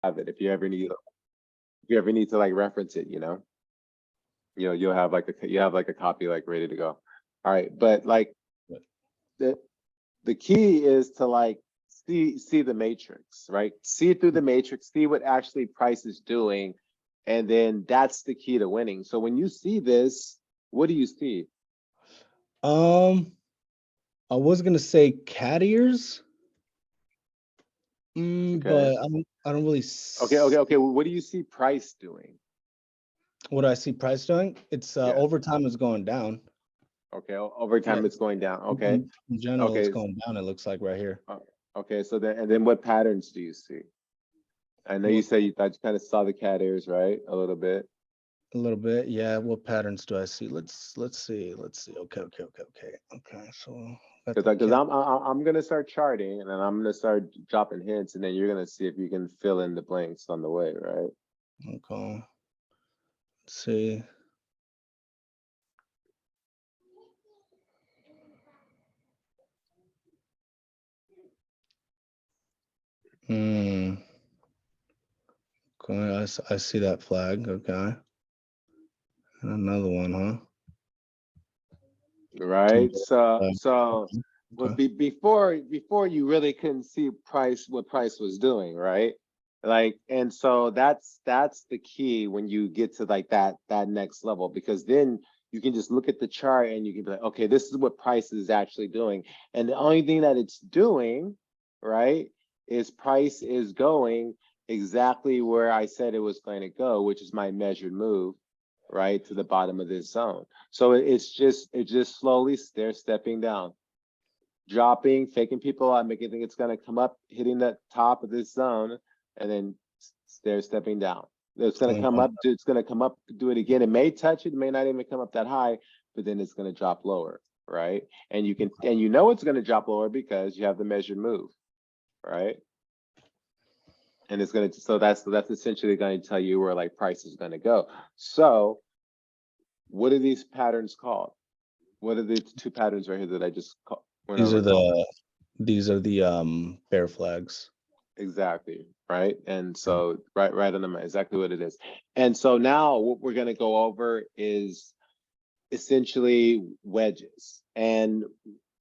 have it if you ever need to like reference it, you'll have like a copy like ready to go. All right, but like the key is to like see the matrix, right? See through the matrix, see what actually price is doing, and then that's the key to winning. So when you see this, what do you see? I was gonna say cat ears, Okay. but I don't really. Okay. Well, what do you see price doing? What do I see price doing? It's over time is going down. Okay, over time it's going down. Okay. In general, it's Okay. going down. It looks like right here. Okay, so then what patterns do you see? I know you said you thought you kind of saw the cat ears, right? A little bit. A little bit, yeah. What patterns do I see? Let's see. Okay. So Because I'm gonna start charting, and then I'm gonna start dropping hints, and then you're gonna see if you can fill in the blanks on the way, right? Okay. Let's see. Okay, I see that flag. Okay. And another one, huh? Right. So well, before you really couldn't see what price was doing, right? Like, and so that's the key when you get to like that next level, because then you can just look at the chart and you can be like, okay, this is what price is actually doing. And the only thing that it's doing, right, is price is going exactly where I said it was going to go, which is my measured move, right, to the bottom of this zone. So it's just slowly they're stepping down, dropping, faking people out, making think it's going to come up, hitting the top of this zone, and then they're stepping down. It's going to come up, do it again. It may touch it, may not even come up that high, but then it's going to drop lower, right? And you know it's going to drop lower because you have the measured move, right? And it's going to, so that's essentially going to tell you where like price is going to go. So what are these patterns called? What are the two patterns right here that I just called? These are the bear flags. Exactly, right? And so right on them, exactly what it is. And so now what we're going to go over is essentially wedges. And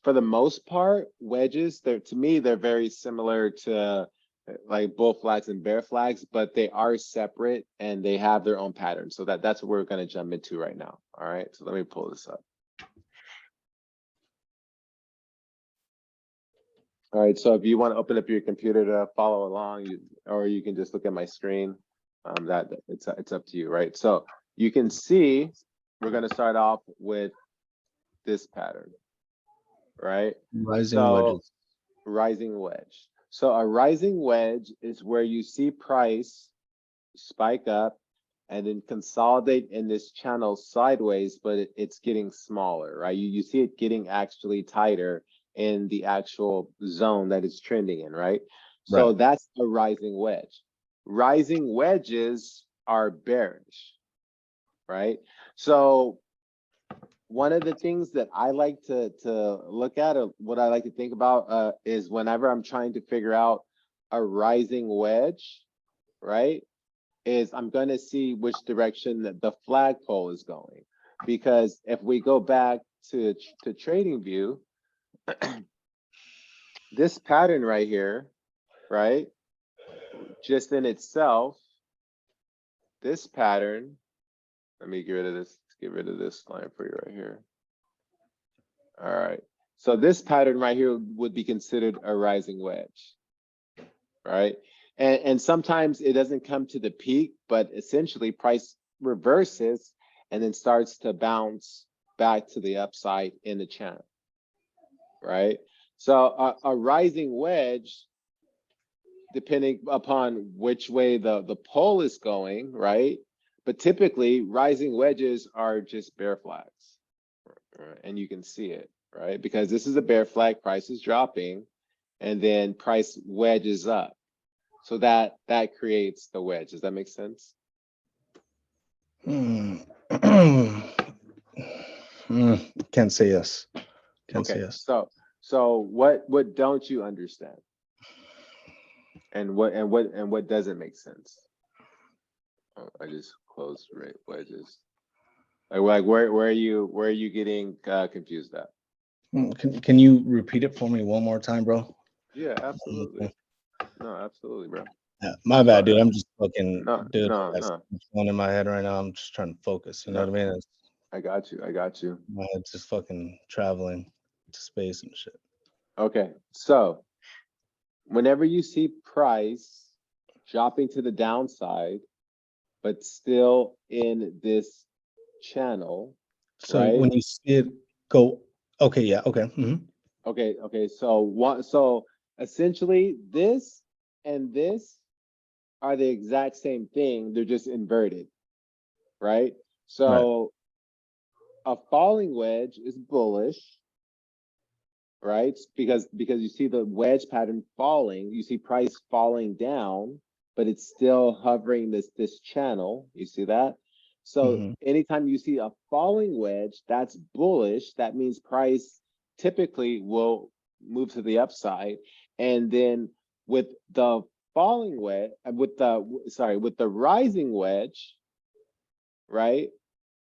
for the most part, wedges, to me, they're very similar to like bull flags and bear flags, but they are separate and they have their own patterns. So that's what we're going to jump into right now. All right, so let me pull this up. All right, so if you want to open up your computer to follow along, or you can just look at my screen. That it's up to you, right? So you can see we're going to start off with this pattern, right? Wedges. Rising wedge. So a rising wedge is where you see price spike up and then consolidate in this channel sideways, but it's getting smaller, right? You see it getting actually tighter in the actual zone that it's trending in, right? So that's a rising wedge. Rising wedges are bearish, right? So one of the things that I like to look at, or what I like to think about, is whenever I'm trying to figure out a rising wedge, right, is I'm going to see which direction that the flagpole is going. Because if we go back to trading view, this pattern right here, right, just in itself, this pattern, let me get rid of this line for you right here. All right, so this pattern right here would be considered a rising wedge, right? And sometimes it doesn't come to the peak, but essentially price reverses and then starts to bounce back to the upside in the channel, right? So a rising wedge, depending upon which way the pole is going, right? But typically rising wedges are just bear flags, right? And you can see it, right? Because this is a bear flag, price is dropping, and then price wedges up. So that creates the wedge. Does that make sense? Can't say yes. Can't say yes. So what don't you understand? And what doesn't make sense? Oh, I just closed wedges. Like where are you getting confused at? Can you repeat it for me one more time, bro? Yeah, absolutely. No, absolutely, bro. Yeah, my bad, dude. I'm just fucking, No, dude. no, That's no. one in my head right now. I'm just trying to focus. You know No, what I mean? I got you. I got you. My head's just fucking traveling to space and shit. Okay, so whenever you see price dropping to the downside, but still in this channel, So right? when you see it go, okay, yeah, okay. Okay. So essentially this and this are the exact same thing. They're just inverted, right? Right. So a falling wedge is bullish, right? Because you see the wedge pattern falling, you see price falling down, but it's still hovering this channel. You see that? So Mm-hmm. anytime you see a falling wedge, that's bullish. That means price typically will move to the upside. And then with the falling wedge, with the rising wedge, right?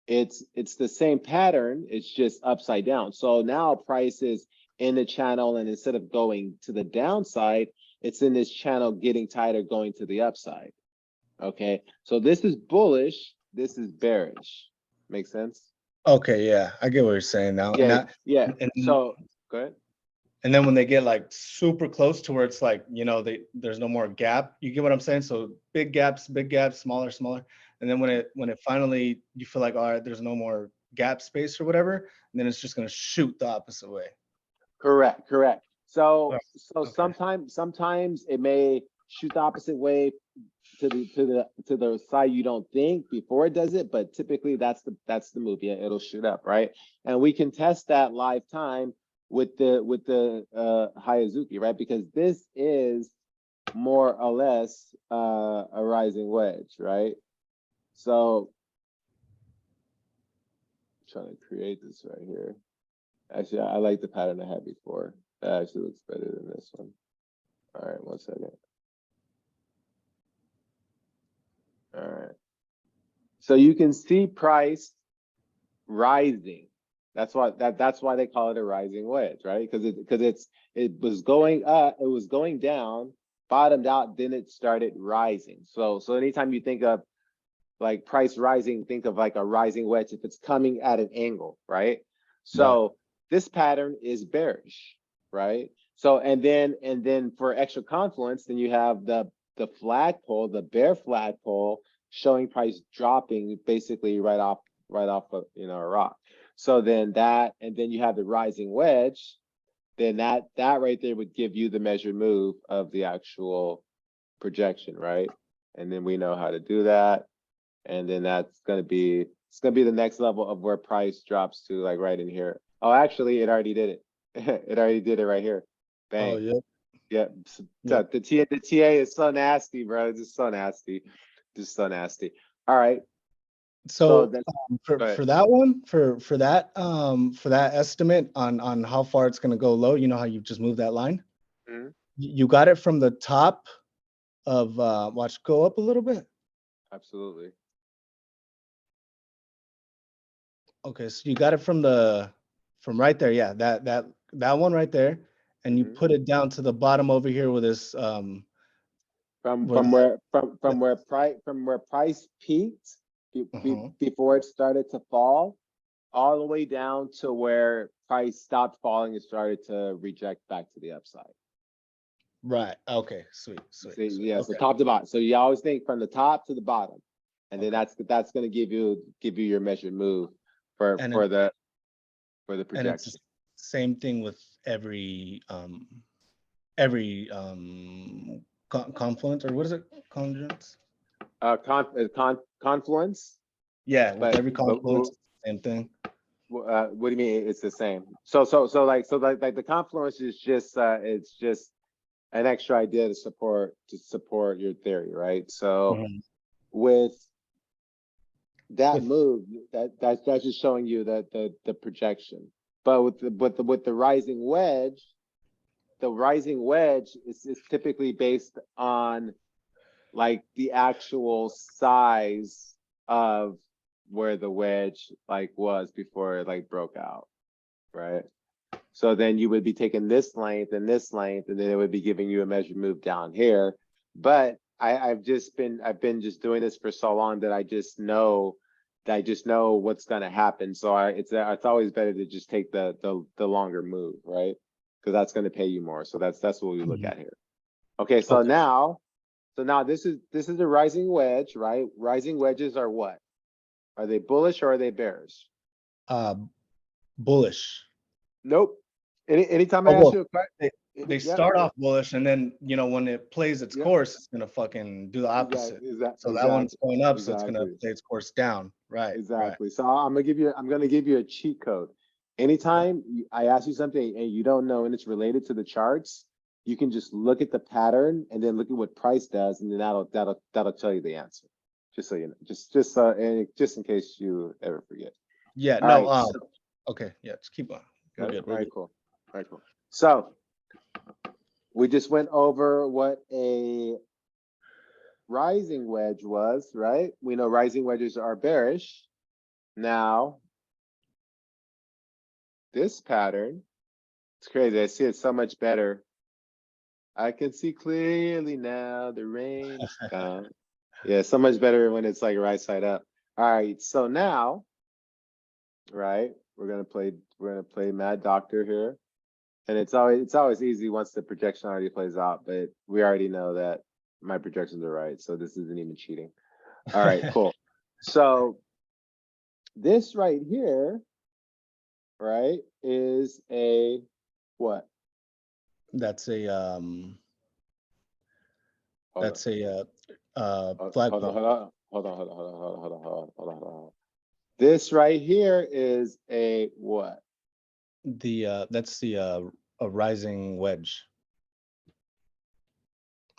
It's the same pattern, it's just upside down. So now price is in the channel, and instead of going to the downside, it's in this channel getting tighter, going to the upside. Okay, so this is bullish, this is bearish. Make sense? Okay, yeah, I get what you're saying now. And Yeah, that, yeah. and So go ahead. and then when they get like super close to where it's like, there's no more gap. You get what I'm saying? So big gaps, smaller, smaller. And then when it finally you feel like, all right, there's no more gap space or whatever, and then it's just gonna shoot the opposite way. Correct. Oh, So okay. sometimes it may shoot the opposite way to the side you don't think before it does it, but typically that's the move. Yeah, it'll shoot up, right? And we can test that live time with the HiAzuki, right? Because this is more or less a rising wedge, right? So I'm trying to create this right here. Actually, I like the pattern I had before. That actually looks better than this one. All right, 1 second. All right. So you can see price rising. That's why they call it a rising wedge, right? Because it was going up, it was going down, bottomed out, then it started rising. So anytime you think of like price rising, think of like a rising wedge if it's coming at an angle, right? Right. So this pattern is bearish, right? So and then for extra confluence, then you have the flagpole, the bear flagpole, showing price dropping basically right off of a rock. So then that, and then you have the rising wedge, then that right there would give you the measured move of the actual projection, right? And then we know how to do that. And then it's gonna be the next level of where price drops to, like right in here. Oh, actually, it already did it. It already did it right here. Oh, Bang. yep. Yeah. Yep. The TA is so nasty, bro. Just so nasty. Just so nasty. All right. So So then, for that one, for that estimate on how far it's gonna go low, you know how you just move that line? Mhm. You got it from the top of watch go up a little bit. Absolutely. Okay, so you got it from right there, yeah, that one right there, and you Mhm. put it down to the bottom over here with this where From the, where price peaked uh-huh. before it started to fall, all the way down to where price stopped falling and started to reject back to the upside. Right. Okay, sweet, See, sweet. yeah, so Okay, top to bottom. So you always think from the top to the bottom, and then okay. that's going to give you your measured move for And for it, the it's the projection. same thing with every confluence, or what is it? Conjunct? Confluence, Yeah, with but every confluence, same thing. what do you mean it's the same? So like the confluence is just it's just an extra idea to support your theory, right? So Mhm. with that With move, that's just showing you that the projection. But with the rising wedge, the rising wedge is typically based on like the actual size of where the wedge like was before it like broke out, right? So then you would be taking this length, and then it would be giving you a measured move down here. But I've been just doing this for so long that I just know what's gonna happen. So it's always better to just take the longer move, right? Because that's gonna pay you more. So that's what we look at here. Okay, so Okay. now this is a rising wedge, right? Rising wedges are what? Are they bullish or are they bearish? Bullish. Nope. Anytime I Oh, ask well, you a question, they yep, start off bullish, and then when it plays its yep, course, it's gonna fucking do the opposite. So that one's exactly, going up, so it's gonna exactly, play its course down. Right, right. exactly. So I'm gonna give you a cheat code. Anytime I ask you something and you don't know and it's related to the charts, you can just look at the pattern and then look at what price does, and then that'll tell you the answer. Just so you know, just in case you ever forget. Yeah, All no, right. okay, yeah, just keep on. We're Got it? good, All we're right, good. cool. All right, cool. So we just went over what a rising wedge was, right? We know rising wedges are bearish. Now, this pattern, it's crazy. I see it so much better. I can see clearly now, the rain is gone. Yeah, so much better when it's like right side up. All right, so now, right, we're gonna play Mad Doctor here. And it's always easy once the projection already plays out, but we already know that my projections are right, so this isn't even cheating. All right, cool. So this right here, right, is a what? That's a Hold on. that's a Hold on, flagpole. hold on, hold on, hold on, hold on, hold on, hold on, hold on, hold on. This right here is a what? That's the a rising wedge,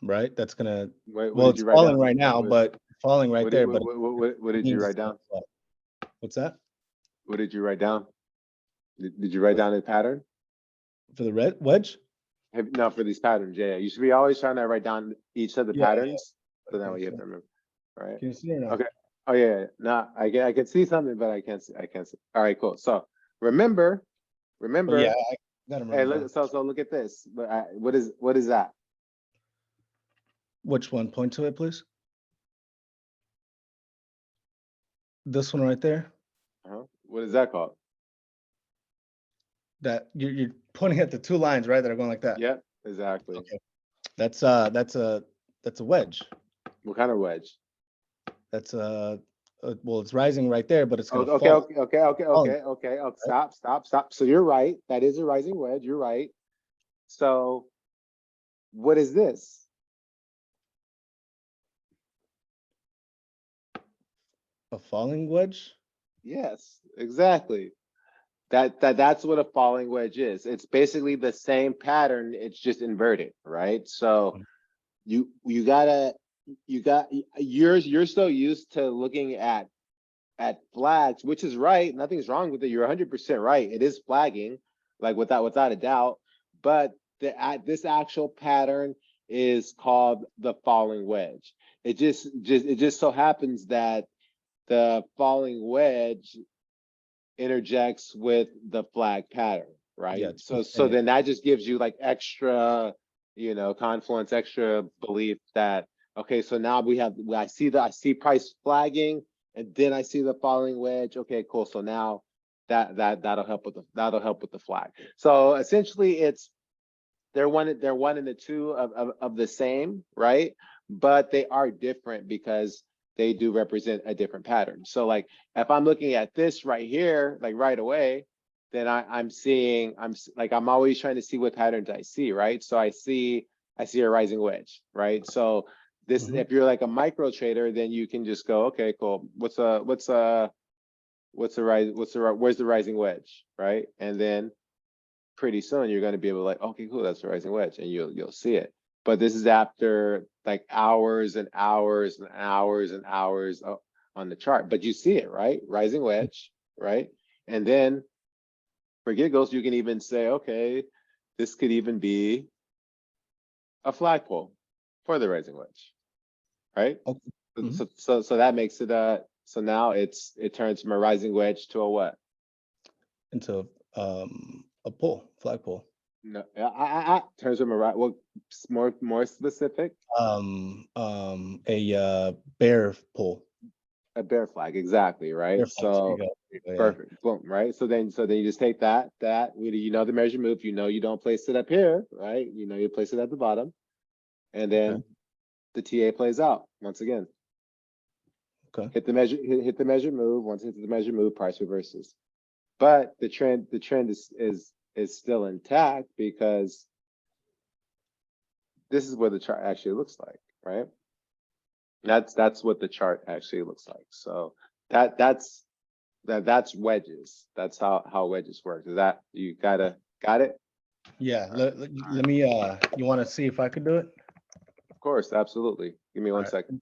right? That's gonna What well, did it's you write falling down? right now, but falling right there, but What it did you means write it's gonna down? fall. What's that? What did you write down? Did you write down a pattern? For the red wedge? No, for these patterns, yeah. You should be always trying to write down each of the Yeah, patterns, so that okay, way you have so to remember, right? can you see or no? Okay. Oh yeah, no, I can see something, but I can't see. All right, cool. So remember, Oh yeah, remember. I gotta Hey, remember look. down. So look at this. But what is that? Which one? Point to it, please. This one right there. What is that called? That you're pointing at the two lines, right? That are going like that. Yep, exactly. Okay. That's a wedge. What kind of wedge? That's well, it's rising right there, but it's Oh, gonna fall. Falling, okay. Oh, right? stop. So you're right. That is a rising wedge. You're right. So what is this? A falling wedge? Yes, exactly. That's what a falling wedge is. It's basically the same pattern, it's just inverted, right? So you gotta you're so used to looking at flags, which is right. Nothing's wrong with it. You're 100% right. It is flagging, like without a doubt. But this actual pattern is called the falling wedge. It just so happens that the falling wedge interjects with the flag pattern, Yeah, right? it's So within it. then that just gives you like extra, confluence, extra belief that okay, so now I see price flagging, and then I see the falling wedge. Okay, cool. So now that'll help with the flag. So essentially, they're one and the two of the same, right? But they are different because they do represent a different pattern. So like if I'm looking at this right here, like right away, then I'm always trying to see what patterns I see, right? So I see a rising wedge, right? So this, Mhm. if you're like a micro trader, then you can just go, okay, cool. Where's the rising wedge, right? And then pretty soon you're going to be able to like, okay, cool, that's the rising wedge, and you'll see it. But this is after like hours and hours and hours and hours on the chart. But you see it, right? Rising wedge, right? And then for giggles, you can even say, okay, This could even be a flagpole for the rising wedge, right? Okay. Mhm. So that makes it so now it turns from a rising wedge to a what? Into a pole, flagpole. No, turns from a well, more specific, A bear pole. a bear flag, exactly, Bear right? flag. There you So go. There you go, yeah. perfect, boom, right? So then you just take that you know the measure move, you know you don't place it up here, right? You know you place it at the bottom, and Okay. then the TA plays out once again. Okay. Hit the measure move. Once it hits the measure move, price reverses. But the trend is still intact because this is what the chart actually looks like, right? That's what the chart actually looks like. So that's wedges. That's how wedges work. Is that you got it? Yeah. All right. Let me. You want to see if I could do it? Of course, absolutely. Give me All one right. second.